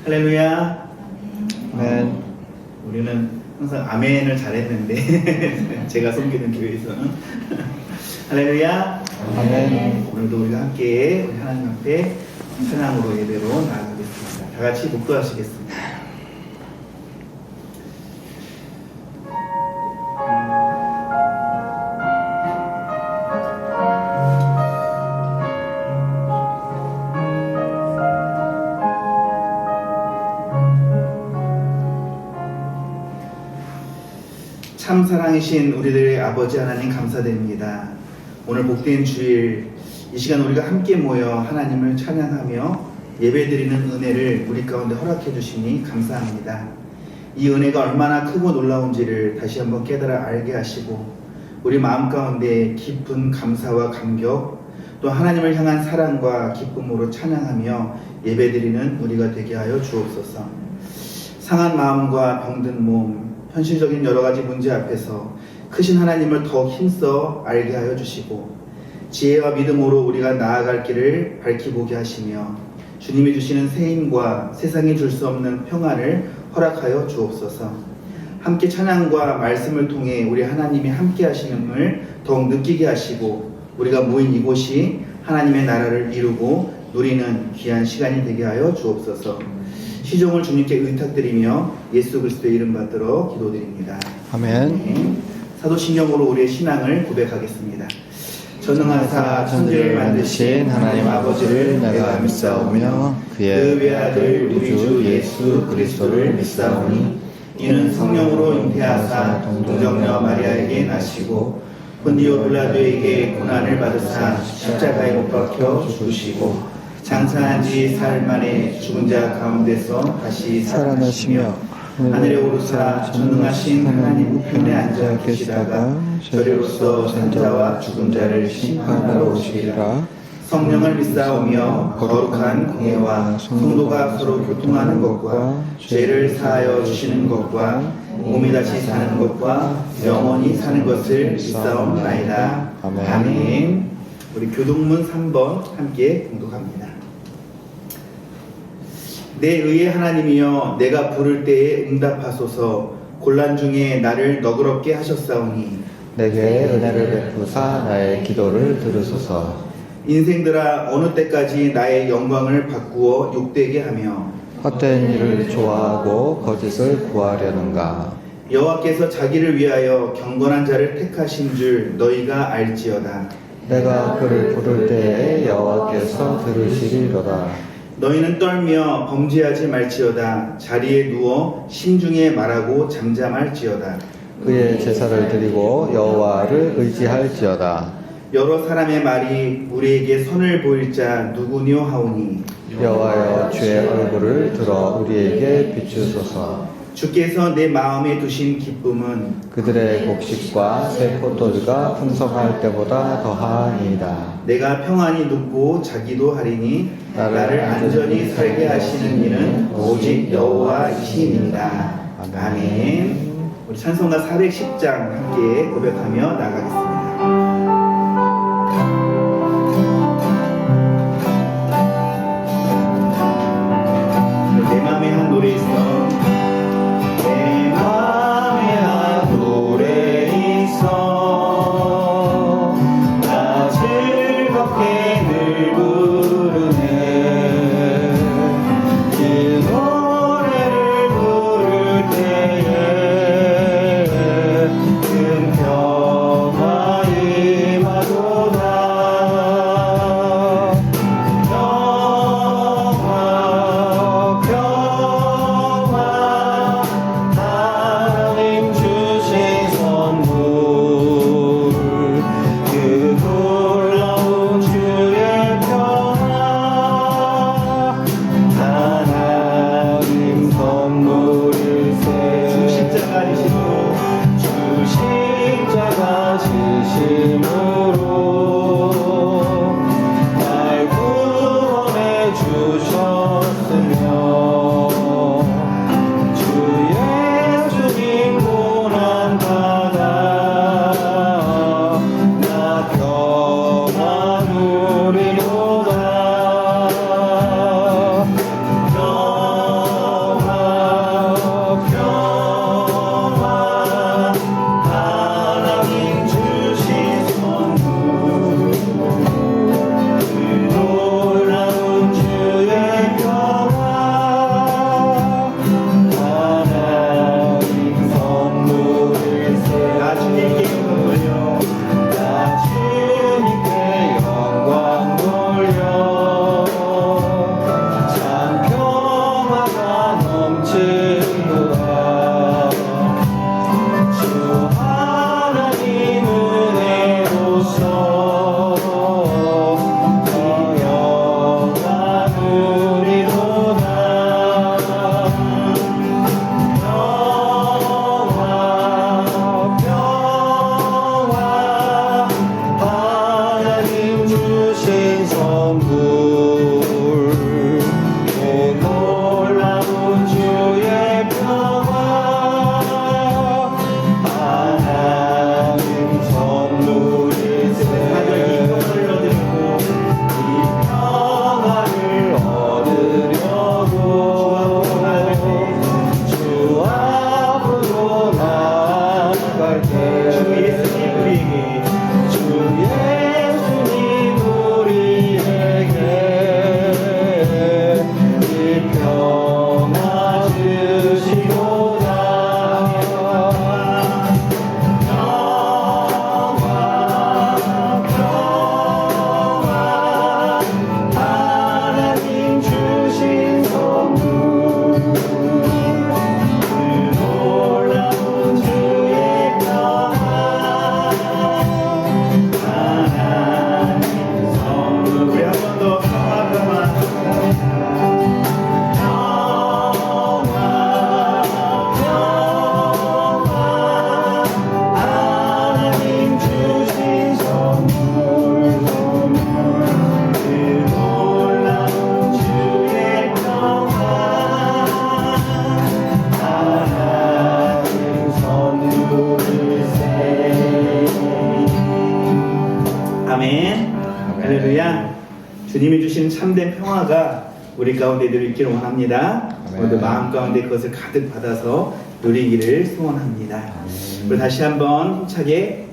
할렐루야. 아멘. 우리는 항상 아멘을 잘했는데 제가 섬기는 교회에서는 할렐루야. 아멘. 오늘도 우리가 함께 우리 하나님 앞에 찬양으로 예배로 나아가겠습니다. 다 같이 목도하시겠습니다. 참 사랑이신 우리들의 아버지 하나님 감사드립니다. 오늘 복된 주일 이 시간 우리가 함께 모여 하나님을 찬양하며 예배드리는 은혜를 우리 가운데 허락해 주시니 감사합니다. 이 은혜가 얼마나 크고 놀라운지를 다시 한번 깨달아 알게 하시고 우리 마음 가운데 깊은 감사와 감격 또 하나님을 향한 사랑과 기쁨으로 찬양하며 예배드리는 우리가 되게 하여 주옵소서. 상한 마음과 병든 몸 현실적인 여러 가지 문제 앞에서 크신 하나님을 더 힘써 알게 하여 주시고 지혜와 믿음으로 우리가 나아갈 길을 밝히 보게 하시며 주님이 주시는 새 힘과 세상이 줄 수 없는 평안을 허락하여 주옵소서. 함께 찬양과 말씀을 통해 우리 하나님이 함께 하시는을 더욱 느끼게 하시고 우리가 모인 이곳이 하나님의 나라를 이루고 누리는 귀한 시간이 되게 하여 주옵소서. 시종을 주님께 의탁드리며 예수 그리스도의 이름 받들어 기도드립니다. 아멘. 사도신경으로 우리의 신앙을 고백하겠습니다. 전능하사 천지를 만드신 하나님 아버지를 내가 믿사오며 그의 외아들 우리 주 예수 그리스도를 믿사오니 이는 성령으로 잉태하사 동정녀 마리아에게 나시고 본디오 빌라도에게 고난을 받으사 십자가에 못 박혀 죽으시고 장사한 지 사흘 만에 죽은 자 가운데서 다시 살아나시며 하늘에 오르사 전능하신 하나님 우편에 앉아 계시다가 저리로서 산자와 죽은 자를 심판하러 오시리라. 성령을 믿사오며 거룩한 공예와 성도가 서로 교통하는 것과 죄를 사하여 주시는 것과 몸이 다시 사는 것과 영원히 사는 것을 믿사옵나이다. 아멘. 아멘. 우리 교동문 3번 함께 공독합니다. 내 의의 하나님이여 내가 부를 때에 응답하소서. 곤란 중에 나를 너그럽게 하셨사오니 내게 은혜를 베푸사 나의 기도를 들으소서. 인생들아 어느 때까지 나의 영광을 바꾸어 욕되게 하며 헛된 일을 좋아하고 거짓을 구하려는가. 여호와께서 자기를 위하여 경건한 자를 택하신 줄 너희가 알지어다. 내가 그를 부를 때에 여호와께서 들으시리로다. 너희는 떨며 범죄하지 말지어다. 자리에 누워 심중에 말하고 잠잠할지어다. 그의 제사를 드리고 여호와를 의지할지어다. 여러 사람의 말이 우리에게 선을 보일 자 누구뇨 하오니 여호와여 주의 얼굴을 들어 우리에게 비추소서. 주께서 내 마음에 두신 기쁨은 그들의 곡식과 새 포도주가 풍성할 때보다 더하니이다. 내가 평안히 눕고 자기도 하리니 나를 안전히 살게 하시는 이는 오직 여호와이시니이다. 아멘. 우리 찬송가 410장 함께 고백하며 나가겠습니다. 내 맘에 한 노래 있어. 내 맘에 한 노래 있어. 나 즐겁게 늘 부르네. 그 노래를 부를 때에 큰 평화 선물 오 놀라운 주의 평화 하나님 선물이세 이 평화를 얻으려고 주 앞으로 나아갈 때 주 예수님 우리에게 이 평화 주시고자 하나님 주신 선물 그 놀라운 주의 평화 하나님 선물 우리 한 번 더 평화 하나님 주신 선물 그 놀라운 주의 평화 하나님 선물이세 아멘. 할렐루야. 주님이 주신 참된 평화가 우리 가운데 늘 있기를 원합니다. 오늘도 마음 가운데 그것을 가득 받아서 누리기를 소원합니다. 우리 다시 한번 힘차게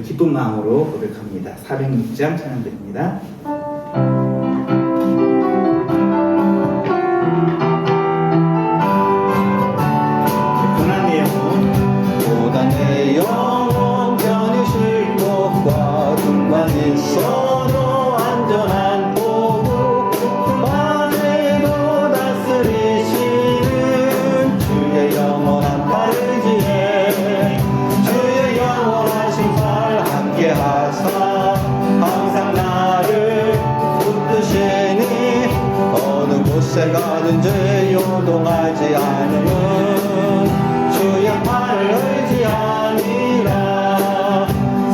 기쁜 마음으로 고백합니다. 406장 찬양드립니다. 고난 내 영혼 고난 내 영혼 편히 쉴 곳과 등만 있어도 안전한 보고 밤에도 다스리시는 주의 영원한 팔 의지에 주의 영원하신 팔 함께 하사 항상 나를 붙드시니 어느 곳에 가든지 요동하지 않음은 주의 팔을 의지하니라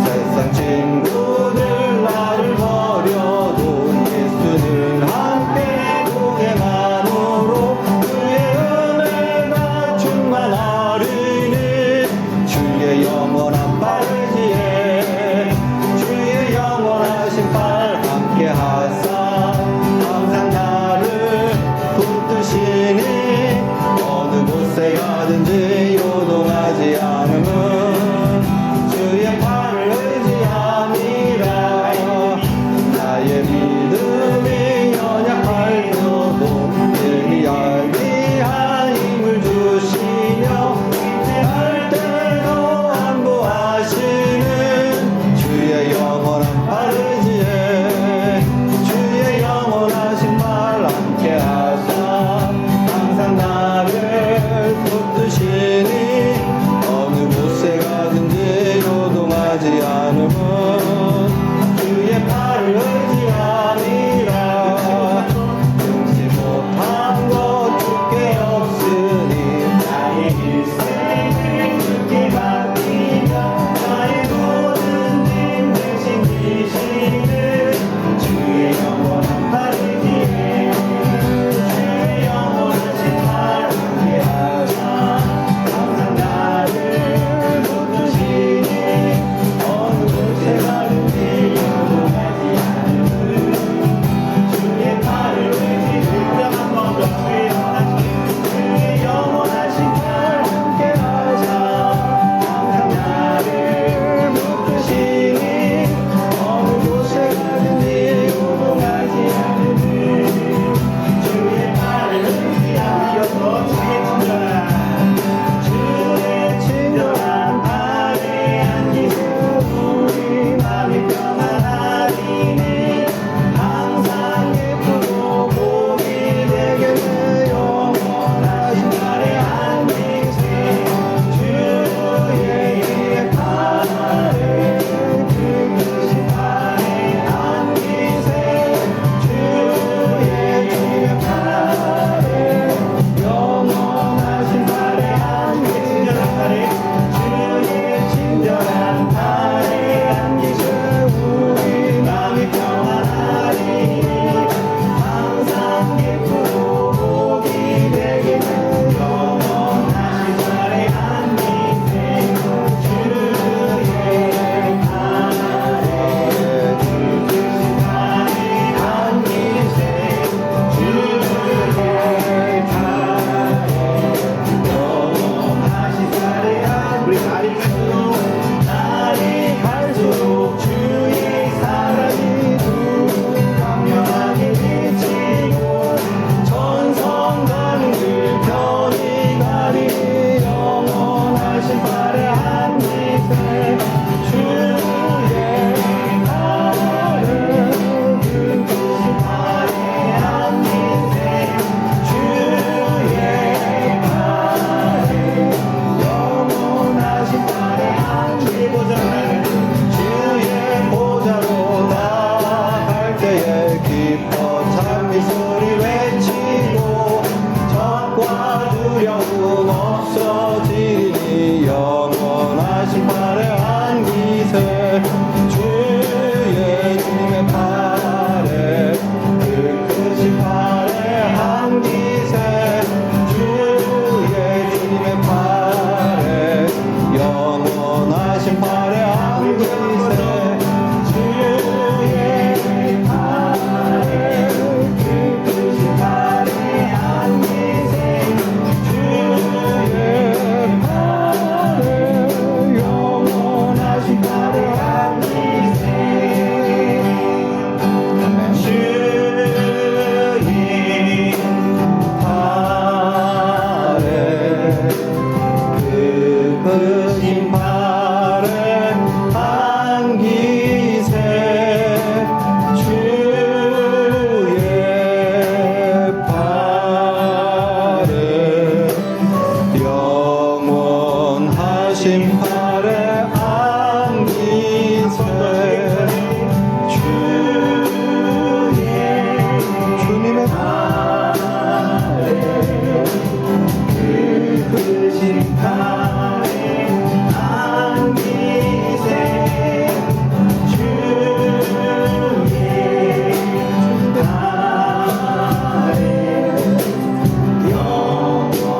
세상 친구들 나를 버려둔 예수는 함께 고개만으로 그의 은혜가 충만하리니 주의 영원한 팔 의지에 주의 영원하신 팔 함께 하사 항상 나를 붙드시니 어느 곳에 가든지 요동하지 않음은 기뻐 찬미 소리 외치고 적과 두려움 없어지니 영원하신 팔에 안기세 주님의 팔에 그 크신 팔에 안기세 주님의 팔에 영원하신 팔에 안기세 주의 팔에 그 크신 팔에 안기세 주의 팔에 영원하신 팔에 안기세 주의 팔에 그 크신 팔에 안기세 주의 팔에 영원하신 팔에 안기세 주님의 팔에 그 크신 팔에 안기세 주의 팔에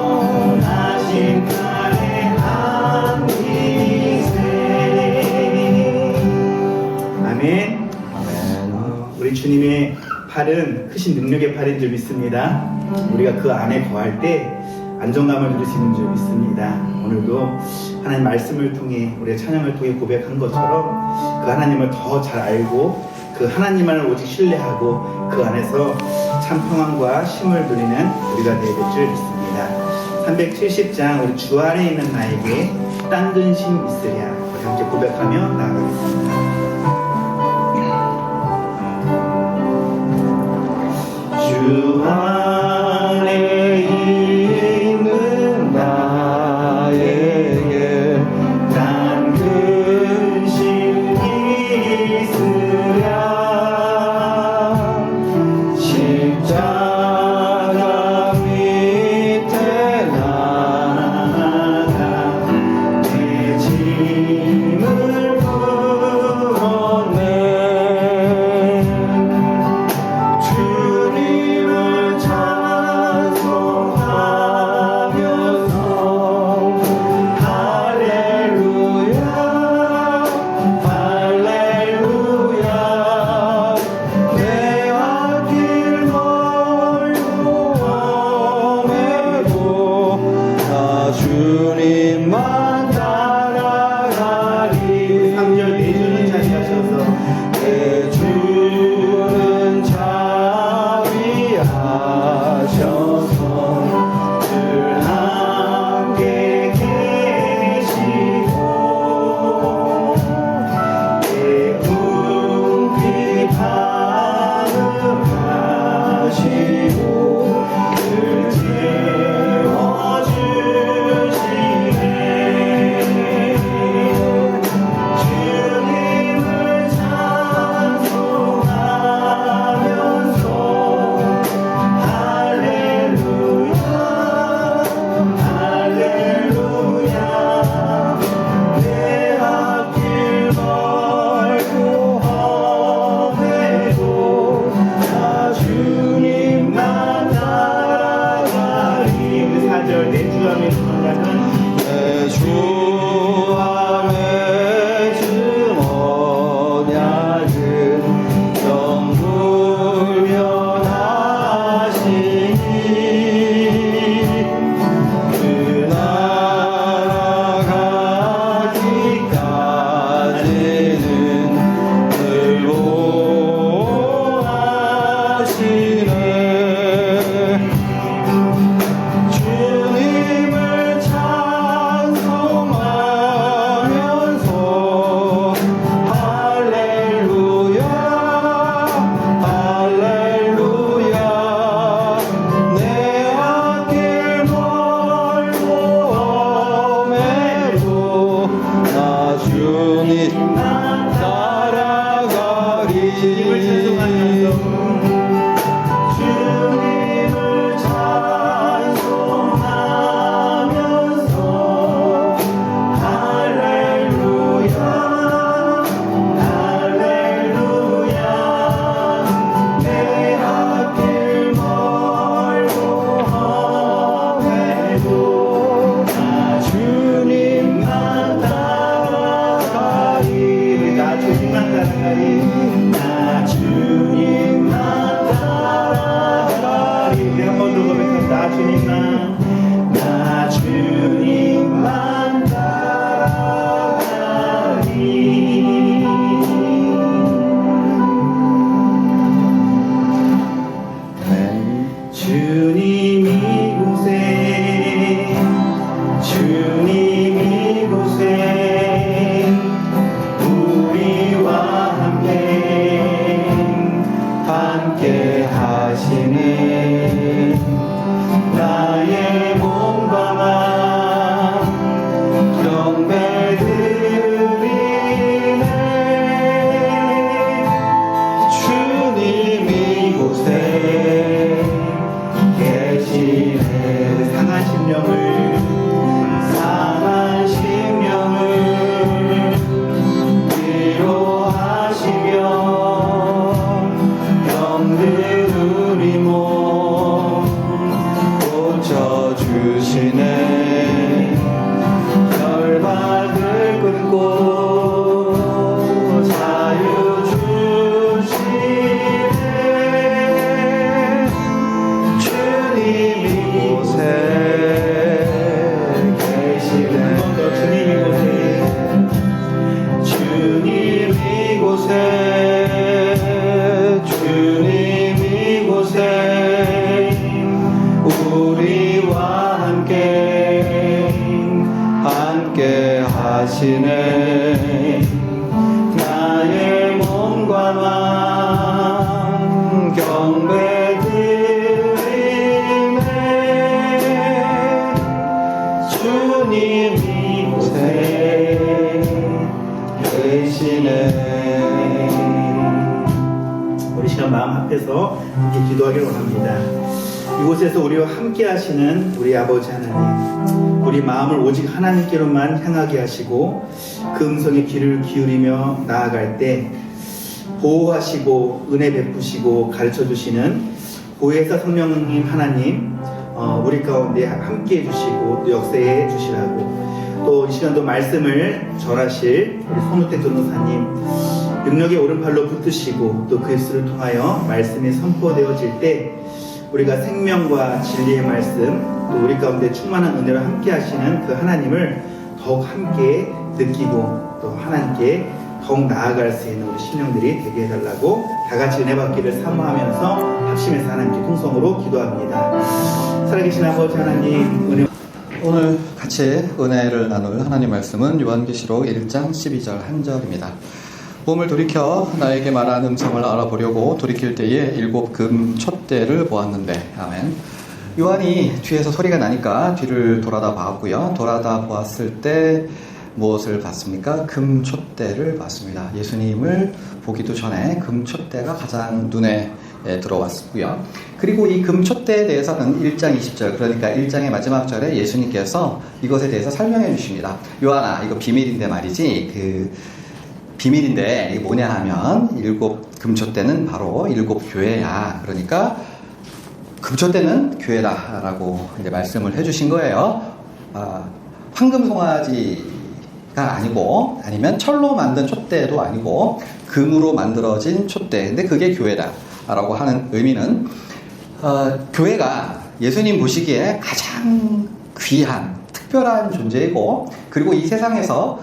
영원하신 팔에 안기세 아멘. 우리 주님의 팔은 크신 능력의 팔인 줄 믿습니다. 우리가 그 안에 거할 때 안정감을 누릴 수 있는 줄 믿습니다. 오늘도 하나님 말씀을 통해 우리의 찬양을 통해 고백한 것처럼 그 하나님을 더 잘 알고 그 하나님만을 오직 신뢰하고 그 안에서 참 평안과 쉼을 누리는 우리가 되야 될 줄 믿습니다. 370장 우리 주 안에 있는 나에게 딴 근심 있으랴 우리 함께 고백하며 나아가겠습니다. 주 안에 있는 나에게 난 근심 있으랴 십자가 밑에 나가 내 짐을 풀었네 주님을 찬송하면서 할렐루야 할렐루야 내 앞길 멀고 험해도 나 주님만 따라가리 3절 내주는 자리하셔서 내 주는 자위하셔서 늘 함께 계시고 내 궁핍 하늘하시고 늘 채워주시네 주님을 찬송하면서 할렐루야 할렐루야 내 앞길 멀고 험해도 나 주님만 따라가리 4절 내주함에 주는 내 주와 맺은 언약은 영불변하시니 그 나라 가기까지는 늘 보호하시네 주님을 찬송하면서 할렐루야 할렐루야 내 앞길 멀고 험해도 나 주님만 따라가리 주님을 찬송하면서 경배 드리네. 주님 이곳에 계시네. 우리 시간 마음 합해서 이렇게 기도하기를 원합니다. 이곳에서 우리와 함께 하시는 우리 아버지 하나님, 우리 마음을 오직 하나님께로만 향하게 하시고 그 음성에 귀를 기울이며 나아갈 때 보호하시고 은혜 베푸시고 가르쳐주시는 보혜사 성령님 하나님, 우리 가운데 함께 해주시고 또 역사해 주시라고, 또 이 시간도 말씀을 전하실 우리 손우택 전도사님 능력의 오른팔로 붙드시고 또 그리스도를 통하여 말씀이 선포되어질 때 우리가 생명과 진리의 말씀, 또 우리 가운데 충만한 은혜로 함께 하시는 그 하나님을 더욱 함께 느끼고 또 하나님께 더욱 나아갈 수 있는 우리 심령들이 되게 해달라고 다 같이 은혜 받기를 사모하면서 합심해서 하나님께 통성으로 기도합니다. 살아계신 아버지 하나님, 은혜 오늘 같이 은혜를 나눌 하나님 말씀은 요한계시록 1장 12절 한 절입니다. 몸을 돌이켜 나에게 말한 음성을 알아보려고 돌이킬 때에 7 금 촛대를 보았는데, 아멘. 요한이 뒤에서 소리가 나니까 뒤를 돌아다 봤고요. 돌아다 보았을 때 무엇을 봤습니까? 금 촛대를 봤습니다. 예수님을 보기도 전에 금 촛대가 가장 눈에 들어왔고요. 그리고 이 금 촛대에 대해서는 1장 20절, 그러니까 1장의 마지막 절에 예수님께서 이것에 대해서 설명해 주십니다. 요한아, 이거 비밀인데 말이지, 비밀인데 이게 뭐냐 하면 7 금촛대는 바로 7 교회야. 그러니까 금촛대는 교회다라고 이제 말씀을 해주신 거예요. 황금 송아지가 아니고, 아니면 철로 만든 촛대도 아니고 금으로 만들어진 촛대. 근데 그게 교회다라고 하는 의미는 교회가 예수님 보시기에 가장 귀한 특별한 존재이고, 그리고 이 세상에서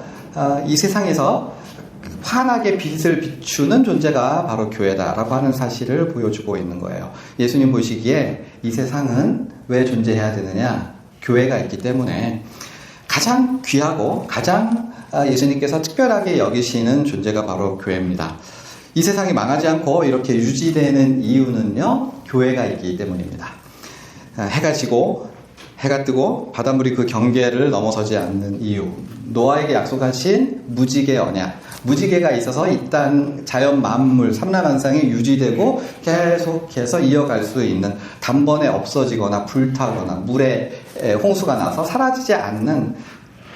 환하게 빛을 비추는 존재가 바로 교회다라고 하는 사실을 보여주고 있는 거예요. 예수님 보시기에 이 세상은 왜 존재해야 되느냐? 교회가 있기 때문에. 가장 귀하고 가장 예수님께서 특별하게 여기시는 존재가 바로 교회입니다. 이 세상이 망하지 않고 이렇게 유지되는 이유는요, 교회가 있기 때문입니다. 해가 지고 해가 뜨고 바닷물이 그 경계를 넘어서지 않는 이유, 노아에게 약속하신 무지개 언약, 무지개가 있어서 이 땅 자연 만물 삼라만상이 유지되고 계속해서 이어갈 수 있는, 단번에 없어지거나 불타거나 물에 홍수가 나서 사라지지 않는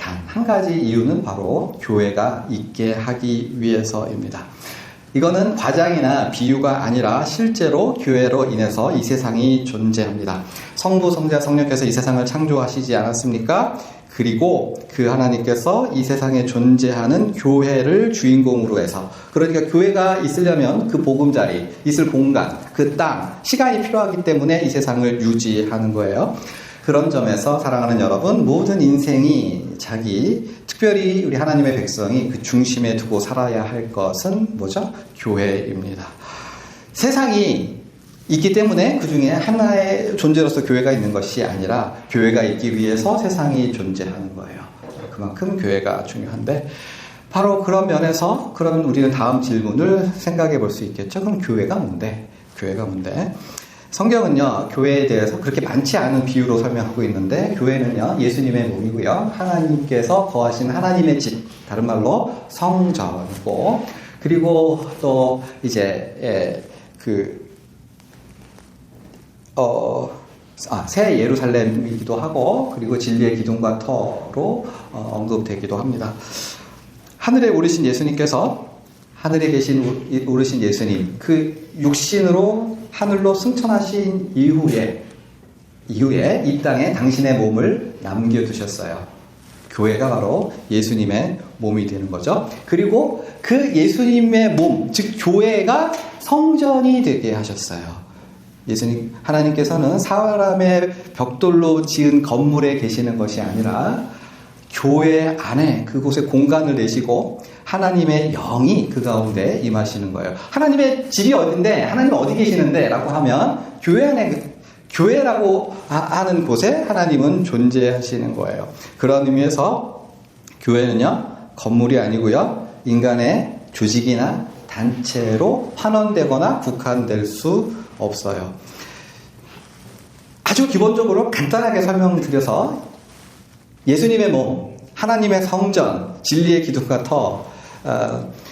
단 한 가지 이유는 바로 교회가 있게 하기 위해서입니다. 이거는 과장이나 비유가 아니라 실제로 교회로 인해서 이 세상이 존재합니다. 성부, 성자, 성령께서 이 세상을 창조하시지 않았습니까? 그리고 그 하나님께서 이 세상에 존재하는 교회를 주인공으로 해서, 그러니까 교회가 있으려면 그 보금자리, 있을 공간, 그 땅, 시간이 필요하기 때문에 이 세상을 유지하는 거예요. 그런 점에서 사랑하는 여러분, 모든 인생이 특별히 우리 하나님의 백성이 그 중심에 두고 살아야 할 것은 뭐죠? 교회입니다. 세상이 있기 때문에 그 중에 하나의 존재로서 교회가 있는 것이 아니라 교회가 있기 위해서 세상이 존재하는 거예요. 그만큼 교회가 중요한데, 바로 그런 면에서 그러면 우리는 다음 질문을 생각해 볼 수 있겠죠. 그럼 교회가 뭔데? 교회가 뭔데? 성경은요, 교회에 대해서 그렇게 많지 않은 비유로 설명하고 있는데, 교회는요, 예수님의 몸이고요, 하나님께서 거하신 하나님의 집, 다른 말로 성전이고, 그리고 또 이제 새 예루살렘이기도 하고, 그리고 진리의 기둥과 터로 언급되기도 합니다. 하늘에 오르신 예수님께서, 하늘에 계신 오르신 예수님, 그 육신으로 하늘로 승천하신 이후에 이 땅에 당신의 몸을 남겨두셨어요. 교회가 바로 예수님의 몸이 되는 거죠. 그리고 그 예수님의 몸, 즉 교회가 성전이 되게 하셨어요. 하나님께서는 사람의 벽돌로 지은 건물에 계시는 것이 아니라 교회 안에 그곳에 공간을 내시고 하나님의 영이 그 가운데 임하시는 거예요. 하나님의 집이 어딘데, 하나님 어디 계시는데 라고 하면 교회 안에, 교회라고 하는 곳에 하나님은 존재하시는 거예요. 그런 의미에서 교회는요, 건물이 아니고요, 인간의 조직이나 단체로 환원되거나 국한될 수 없어요. 아주 기본적으로 간단하게 설명드려서 예수님의 몸, 하나님의 성전, 진리의 기둥과 터,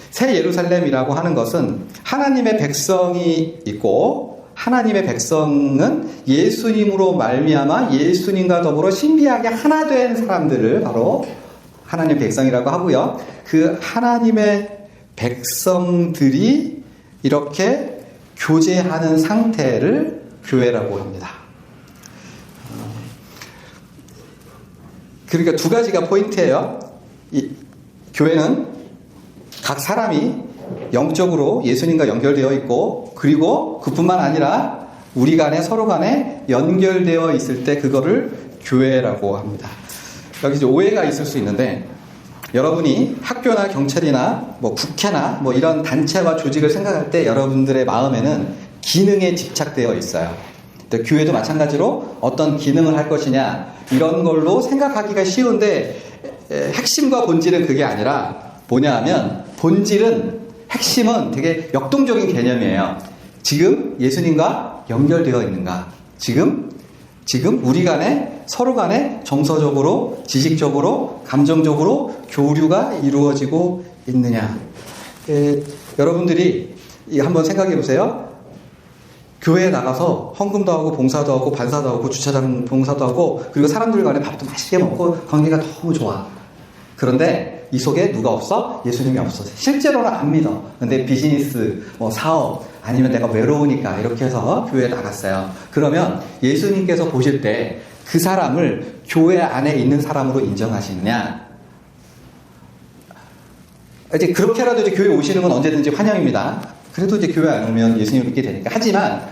새 예루살렘이라고 하는 것은 하나님의 백성이 있고 하나님의 백성은 예수님으로 말미암아 예수님과 더불어 신비하게 하나 된 사람들을 바로 하나님의 백성이라고 하고요. 그 하나님의 백성들이 이렇게 교제하는 상태를 교회라고 합니다. 그러니까 두 가지가 포인트예요. 이 교회는 각 사람이 영적으로 예수님과 연결되어 있고, 그리고 그뿐만 아니라 우리 간에 서로 간에 연결되어 있을 때 그거를 교회라고 합니다. 여기 이제 오해가 있을 수 있는데, 여러분이 학교나 경찰이나 뭐 국회나 뭐 이런 단체와 조직을 생각할 때 여러분들의 마음에는 기능에 집착되어 있어요. 교회도 마찬가지로 어떤 기능을 할 것이냐 이런 걸로 생각하기가 쉬운데, 핵심과 본질은 그게 아니라 뭐냐 하면, 본질은, 핵심은 되게 역동적인 개념이에요. 지금 예수님과 연결되어 있는가? 지금 우리 간에 서로 간에 정서적으로, 지식적으로, 감정적으로 교류가 이루어지고 있느냐? 여러분들이 한번 생각해 보세요. 교회에 나가서 헌금도 하고 봉사도 하고 반사도 하고 주차장 봉사도 하고, 그리고 사람들 간에 밥도 맛있게 먹고 관계가 너무 좋아. 그런데 이 속에 누가 없어? 예수님이 없어. 실제로는 안 믿어. 근데 비즈니스, 뭐 사업, 아니면 내가 외로우니까 이렇게 해서 교회에 나갔어요. 그러면 예수님께서 보실 때 그 사람을 교회 안에 있는 사람으로 인정하시느냐? 이제 그렇게라도 이제 교회 오시는 건 언제든지 환영입니다. 그래도 이제 교회 안 오면 예수님을 믿게 되니까. 하지만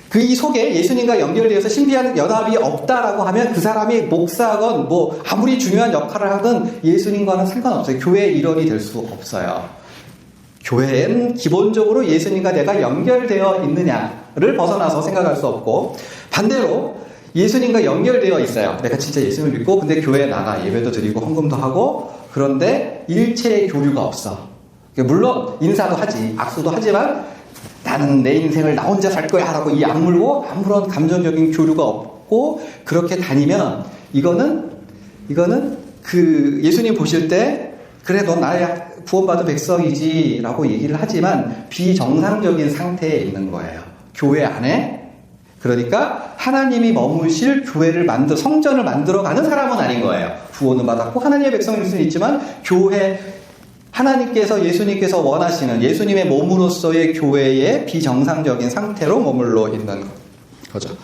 그 이 속에 예수님과 연결되어서 신비한 연합이 없다라고 하면 그 사람이 목사건 뭐 아무리 중요한 역할을 하든 예수님과는 상관없어요. 교회의 일원이 될 수 없어요. 교회는 기본적으로 예수님과 내가 연결되어 있느냐를 벗어나서 생각할 수 없고, 반대로 예수님과 연결되어 있어요. 내가 진짜 예수님을 믿고 근데 교회에 나가 예배도 드리고 헌금도 하고, 그런데 일체의 교류가 없어. 물론 인사도 하지, 악수도 하지만 나는 내 인생을 나 혼자 살 거야 라고 이 악물고 아무런 감정적인 교류가 없고 그렇게 다니면 이거는 그 예수님 보실 때 그래 넌 나의 구원받은 백성이지 라고 얘기를 하지만 비정상적인 상태에 있는 거예요. 교회 안에. 그러니까 하나님이 머무실 교회를 성전을 만들어가는 사람은 아닌 거예요. 구원은 받았고 하나님의 백성일 수는 있지만 교회, 하나님께서 예수님께서 원하시는 예수님의 몸으로서의 교회의 비정상적인 상태로 머물러 있는 거죠.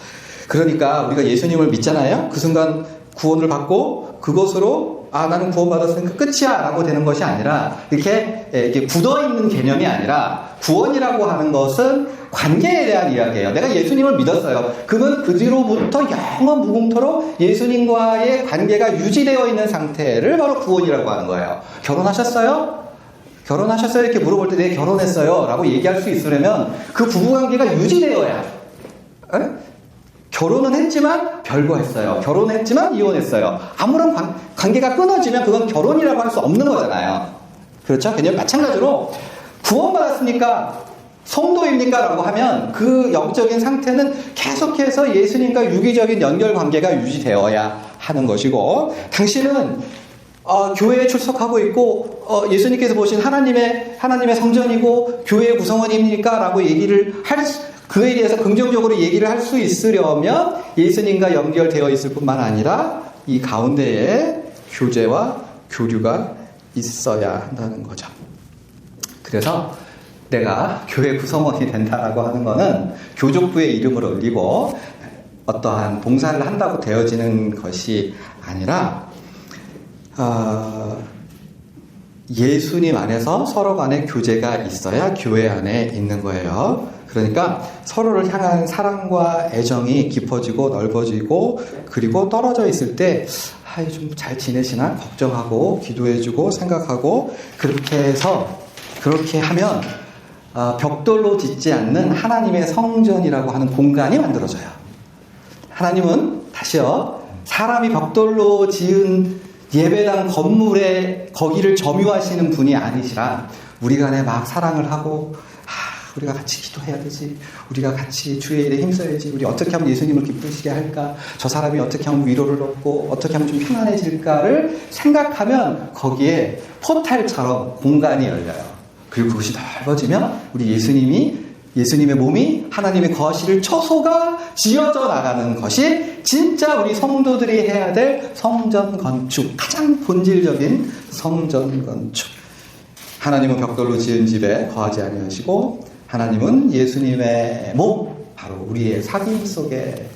그러니까 우리가 예수님을 믿잖아요. 그 순간 구원을 받고 그것으로 나는 구원받았으니까 끝이야 라고 되는 것이 아니라 이렇게 굳어있는 개념이 아니라, 구원이라고 하는 것은 관계에 대한 이야기예요. 내가 예수님을 믿었어요. 그러면 그 뒤로부터 영원 무궁토록 예수님과의 관계가 유지되어 있는 상태를 바로 구원이라고 하는 거예요. 결혼하셨어요? 결혼하셨어요? 이렇게 물어볼 때 네, 결혼했어요 라고 얘기할 수 있으려면 그 부부관계가 유지되어야. 결혼은 했지만 별거했어요. 결혼했지만 이혼했어요. 아무런 관계가 끊어지면 그건 결혼이라고 할 수 없는 거잖아요. 그렇죠? 그냥 마찬가지로 구원받았으니까 성도입니까? 라고 하면 그 영적인 상태는 계속해서 예수님과 유기적인 연결 관계가 유지되어야 하는 것이고, 당신은 교회에 출석하고 있고 예수님께서 보신 하나님의 성전이고 교회의 구성원입니까? 라고 얘기를 그에 대해서 긍정적으로 얘기를 할 수 있으려면 예수님과 연결되어 있을 뿐만 아니라 이 가운데에 교제와 교류가 있어야 한다는 거죠. 그래서 내가 교회 구성원이 된다라고 하는 거는 교족부의 이름을 올리고 어떠한 봉사를 한다고 되어지는 것이 아니라 예수님 안에서 서로 간의 교제가 있어야 교회 안에 있는 거예요. 그러니까 서로를 향한 사랑과 애정이 깊어지고 넓어지고, 그리고 떨어져 있을 때 좀 잘 지내시나 걱정하고 기도해주고 생각하고, 그렇게 하면 벽돌로 짓지 않는 하나님의 성전이라고 하는 공간이 만들어져요. 하나님은 다시요, 사람이 벽돌로 지은 예배당 건물에 거기를 점유하시는 분이 아니시라 우리 간에 막 사랑을 하고 우리가 같이 기도해야 되지. 우리가 같이 주의 일에 힘써야지. 우리 어떻게 하면 예수님을 기쁘시게 할까? 저 사람이 어떻게 하면 위로를 얻고 어떻게 하면 좀 편안해질까를 생각하면 거기에 포탈처럼 공간이 열려요. 그리고 그것이 넓어지면 우리 예수님의 몸이 하나님의 거실을 처소가 지어져 나가는 것이 진짜 우리 성도들이 해야 될 성전 건축, 가장 본질적인 성전 건축. 하나님은 벽돌로 지은 집에 거하지 아니하시고 하나님은 예수님의 몸, 바로 우리의 사귐 속에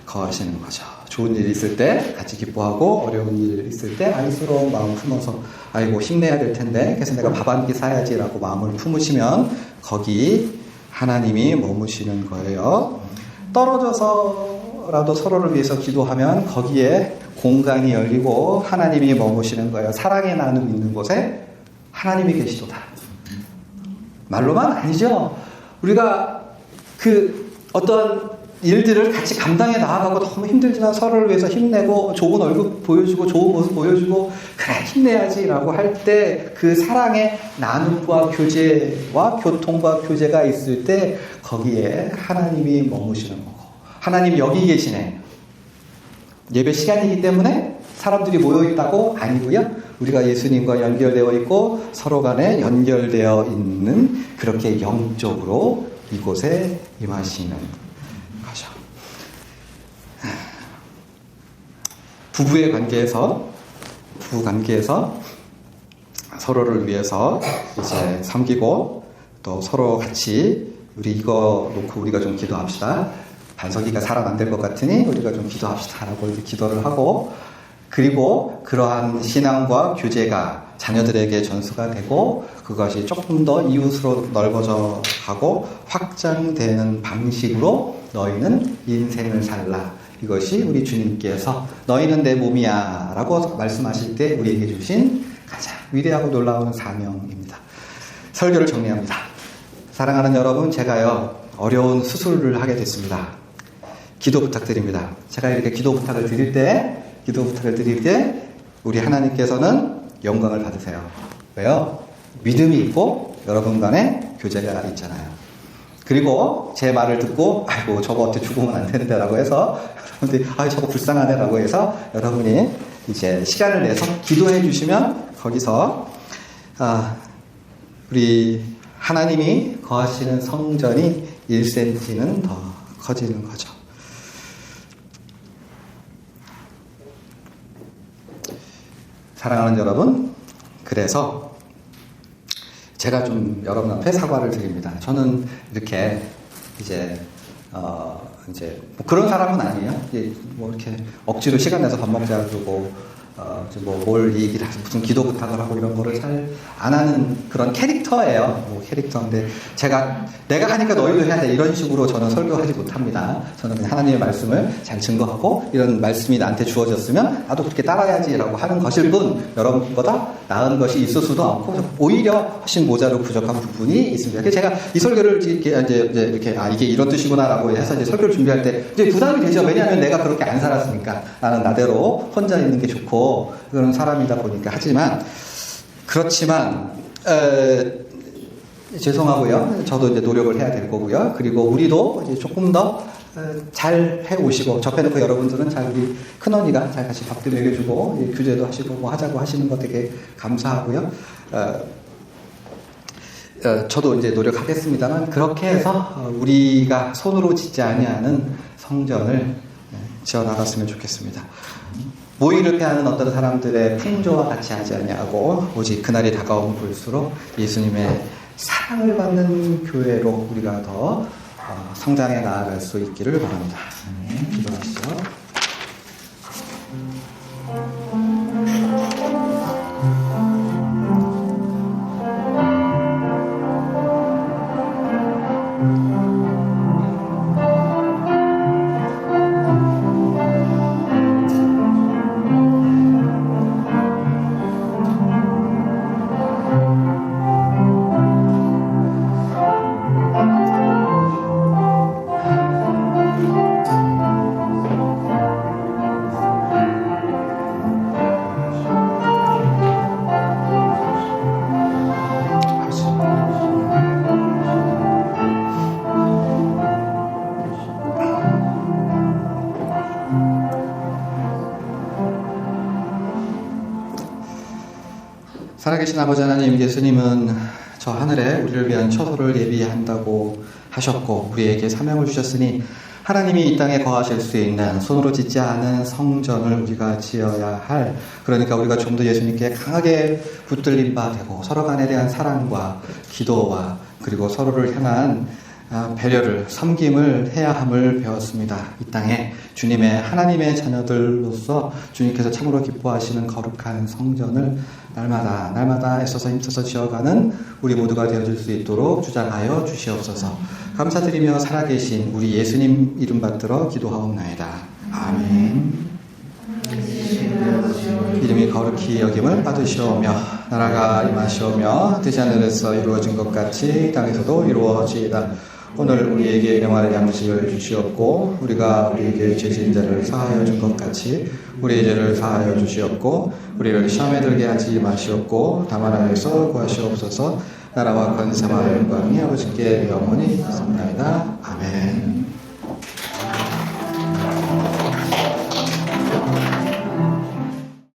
거하시는 거죠. 좋은 일 있을 때 같이 기뻐하고 어려운 일 있을 때 안쓰러운 마음 품어서 아이고 힘내야 될 텐데 그래서 내가 밥 한 끼 사야지라고 마음을 품으시면 거기 하나님이 머무시는 거예요. 떨어져서라도 서로를 위해서 기도하면 거기에 공간이 열리고 하나님이 머무시는 거예요. 사랑의 나눔 있는 곳에 하나님이 계시도다. 말로만 아니죠. 우리가 어떤 일들을 같이 감당해 나아가고 너무 힘들지만 서로를 위해서 힘내고 좋은 얼굴 보여주고 좋은 모습 보여주고 그래 힘내야지라고 할 때 그 사랑의 나눔과 교제와 교통과 교제가 있을 때 거기에 하나님이 머무시는 거고 하나님 여기 계시네. 예배 시간이기 때문에 사람들이 모여있다고 아니고요. 우리가 예수님과 연결되어 있고 서로 간에 연결되어 있는 그렇게 영적으로 이곳에 임하시는 거죠. 부부 관계에서 서로를 위해서 이제 섬기고 또 서로 같이 우리 이거 놓고 우리가 좀 기도합시다. 반석이가 사람 안 될 것 같으니 우리가 좀 기도합시다 라고 이렇게 기도를 하고 그리고 그러한 신앙과 교제가 자녀들에게 전수가 되고 그것이 조금 더 이웃으로 넓어져 가고 확장되는 방식으로 너희는 인생을 살라. 이것이 우리 주님께서 너희는 내 몸이야 라고 말씀하실 때 우리에게 주신 가장 위대하고 놀라운 사명입니다. 설교를 정리합니다. 사랑하는 여러분, 제가요 어려운 수술을 하게 됐습니다. 기도 부탁드립니다. 제가 이렇게 기도 부탁을 드릴 때 우리 하나님께서는 영광을 받으세요. 왜요? 믿음이 있고 여러분 간에 교제가 있잖아요. 그리고 제 말을 듣고 아이고 저거한테 죽으면 안 되는데 라고 해서 여러분들이 저거 불쌍하네 라고 해서 여러분이 이제 시간을 내서 기도해 주시면 거기서 우리 하나님이 거하시는 성전이 1cm는 더 커지는 거죠. 사랑하는 여러분, 그래서 제가 좀 여러분 앞에 사과를 드립니다. 저는 이렇게 이제 뭐 그런 사람은 아니에요. 뭐 이렇게 억지로 시간 내서 밥 먹자 그러고 뭘 얘기를 하지 무슨 기도 부탁을 하고 이런 거를 잘 안 하는 그런 캐릭터예요. 뭐 캐릭터인데 내가 하니까 너희도 해야 돼 이런 식으로 저는 설교하지 못합니다. 저는 그냥 하나님의 말씀을 잘 증거하고 이런 말씀이 나한테 주어졌으면 나도 그렇게 따라야지라고 하는 것일 뿐 여러분보다 나은 것이 있을 수도 없고 오히려 훨씬 모자르고 부족한 부분이 있습니다. 그래서 제가 이 설교를 이렇게 이게 이런 뜻이구나라고 해서 이제 설교를 준비할 때 이제 부담이 되죠. 왜냐하면 내가 그렇게 안 살았으니까 나는 나대로 혼자 있는 게 좋고 그런 사람이다 보니까 그렇지만 죄송하고요. 저도 이제 노력을 해야 될 거고요. 그리고 우리도 이제 조금 더 잘 해오시고 접해놓고 여러분들은 잘 우리 큰언니가 잘 같이 밥도 먹여주고 규제도 하시고 뭐 하자고 하시는 거 되게 감사하고요. 저도 이제 노력하겠습니다만 그렇게 해서 우리가 손으로 짓지 아니하는 성전을 지어나갔으면 좋겠습니다. 모의를 패하는 어떤 사람들의 풍조와 같이 하지 아니하고 오직 그날이 다가오면 볼수록 예수님의 사랑을 받는 교회로 우리가 더 성장해 나아갈 수 있기를 바랍니다. 기도하시죠. 살아계신 아버지 하나님, 예수님은 저 하늘에 우리를 위한 처소를 예비한다고 하셨고 우리에게 사명을 주셨으니 하나님이 이 땅에 거하실 수 있는 손으로 짓지 않은 성전을 우리가 지어야 할, 그러니까 우리가 좀 더 예수님께 강하게 붙들린 바 되고 서로 간에 대한 사랑과 기도와 그리고 서로를 향한 배려를, 섬김을 해야 함을 배웠습니다. 이 땅에 주님의 하나님의 자녀들로서 주님께서 참으로 기뻐하시는 거룩한 성전을 날마다 애써서 힘써서 지어가는 우리 모두가 되어줄 수 있도록 주장하여 주시옵소서. 감사드리며 살아계신 우리 예수님 이름 받들어 기도하옵나이다. 아멘. 이름이 거룩히 여김을 받으시오며 나라가 임하시오며 뜻이 하늘에서 이루어진 것 같이 땅에서도 이루어지이다. 오늘 우리에게 일용할 양식을 주시옵고 우리가 우리에게 죄진 자를 사하여 준 것 같이 우리의 죄를 사하여 주시옵고 우리를 시험에 들게 하지 마시옵고 다만 하에서 구하시옵소서. 나라와 권세와 영광이 아버지께 영원히 있습니다. 아멘.